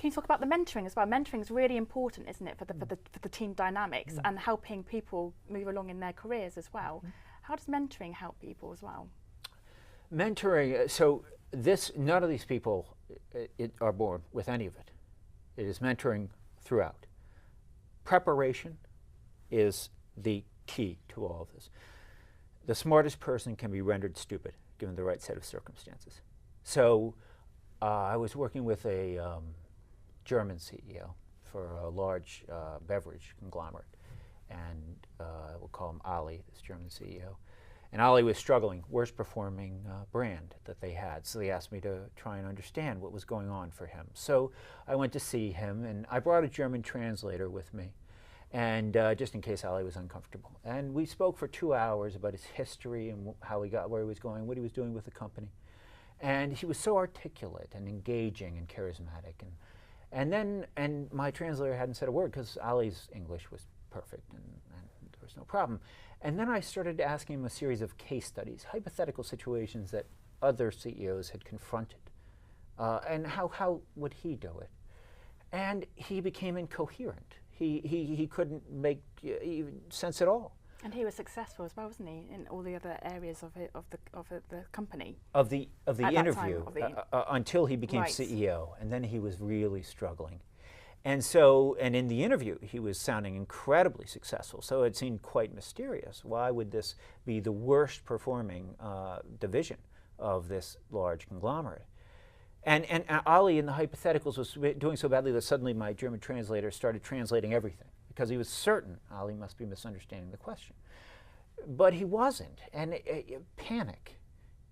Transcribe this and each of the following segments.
Can you talk about the mentoring as well? Mentoring is really important, isn't it, for the team dynamics and helping people move along in their careers as well. How does mentoring help people as well? Mentoring, so none of these people are born with any of it. It is mentoring throughout. Preparation is the key to all of this. The smartest person can be rendered stupid given the right set of circumstances. So I was working with a German CEO for a large beverage conglomerate, and we'll call him Ali, this German CEO. And Ali was struggling, worst performing brand that they had. So they asked me to try and understand what was going on for him. So I went to see him, and I brought a German translator with me, and just in case Ali was uncomfortable. And we spoke for 2 hours about his history and how he got where he was going, what he was doing with the company. And he was so articulate and engaging and charismatic. And my translator hadn't said a word because Ali's English was perfect and there was no problem. And then I started asking him a series of case studies, hypothetical situations that other CEOs had confronted. And how would he do it? And he became incoherent. He couldn't make sense at all. And he was successful as well, wasn't he, in all the other areas of the company? Of the interview, until he became right. CEO, and then he was really struggling. And so, and in the interview, he was sounding incredibly successful. So it seemed quite mysterious. Why would this be the worst performing division of this large conglomerate? And Ali in the hypotheticals was doing so badly that suddenly my German translator started translating everything, because he was certain Ali must be misunderstanding the question. But he wasn't, and panic.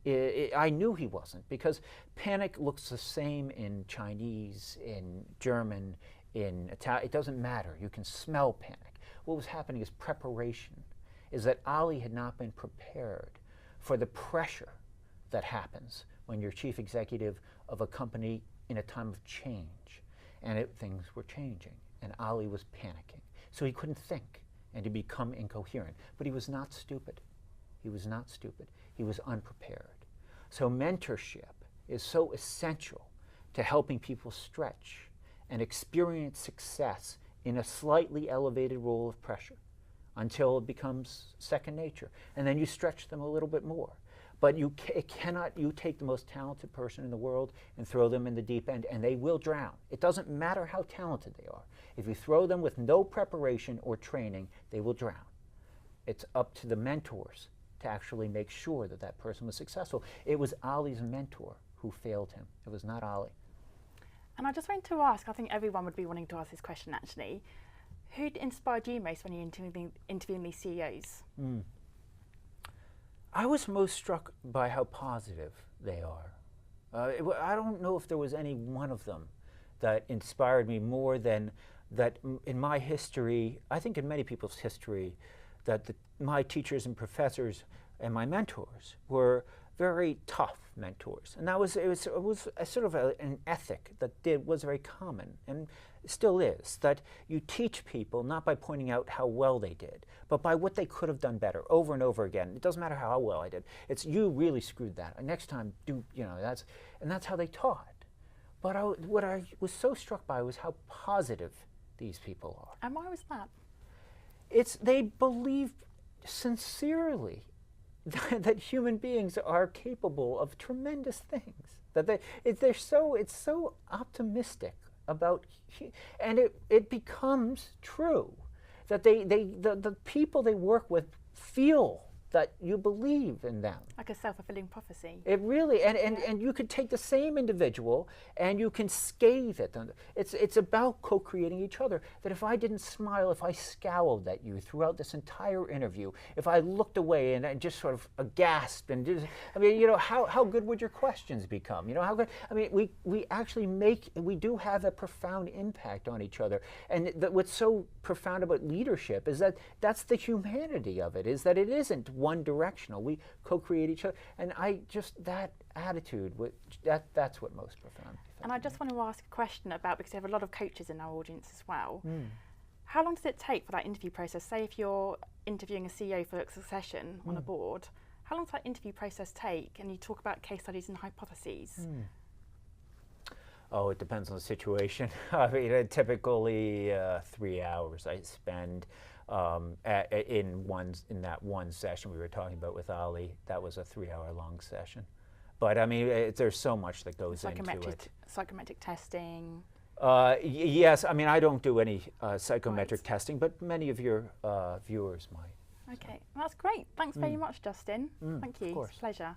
I knew he wasn't, because panic looks the same in Chinese, in German, in Italian. It doesn't matter. You can smell panic. What was happening is preparation, is that Ali had not been prepared for the pressure that happens when you're chief executive of a company in a time of change. And things were changing, and Ali was panicking. So he couldn't think, and he'd become incoherent. But he was not stupid. He was not stupid. He was unprepared. So mentorship is so essential to helping people stretch and experience success in a slightly elevated role of pressure until it becomes second nature. And then you stretch them a little bit more. But you take the most talented person in the world and throw them in the deep end, and they will drown. It doesn't matter how talented they are. If you throw them with no preparation or training, they will drown. It's up to the mentors to actually make sure that that person was successful. It was Ali's mentor who failed him. It was not Ali. And I just wanted to ask, I think everyone would be wanting to ask this question actually, who inspired you most when you're interviewing these CEOs? I was most struck by how positive they are. I don't know if there was any one of them that inspired me more than that in my history, I think in many people's history, that my teachers and professors and my mentors were very tough mentors. And it was a sort of an ethic that was very common and still is, that you teach people not by pointing out how well they did, but by what they could have done better over and over again. It doesn't matter how well I did. It's you really screwed that. Next time, that's how they taught. But what I was so struck by was how positive these people are. And why was that? They believe sincerely that human beings are capable of tremendous things. That it's so optimistic about, and it becomes true that the people they work with feel that you believe in them. Like a self-fulfilling prophecy. It really, and you could take the same individual and you can scathe at them. It's about co-creating each other. That if I didn't smile, if I scowled at you throughout this entire interview, if I looked away and I just sort of gasped and just, how good would your questions become? How good, we actually we do have a profound impact on each other. And what's so profound about leadership is that's the humanity of it, is that it isn't one directional. We co-create each other, and that attitude, that's what most profound. And I just want to ask a question about, because we have a lot of coaches in our audience as well. How long does it take for that interview process? Say if you're interviewing a CEO for succession on a board, how long does that interview process take? And you talk about case studies and hypotheses. Oh, it depends on the situation. I mean, typically 3 hours I spend in that one session we were talking about with Ali. That was a 3-hour long session. But I mean, there's so much that goes into it. Psychometric testing. Yes, I mean, I don't do any psychometric Right. testing, but many of your viewers might. Okay, that's great. Thanks very much, Justin. Thank you. Of course. It's a pleasure.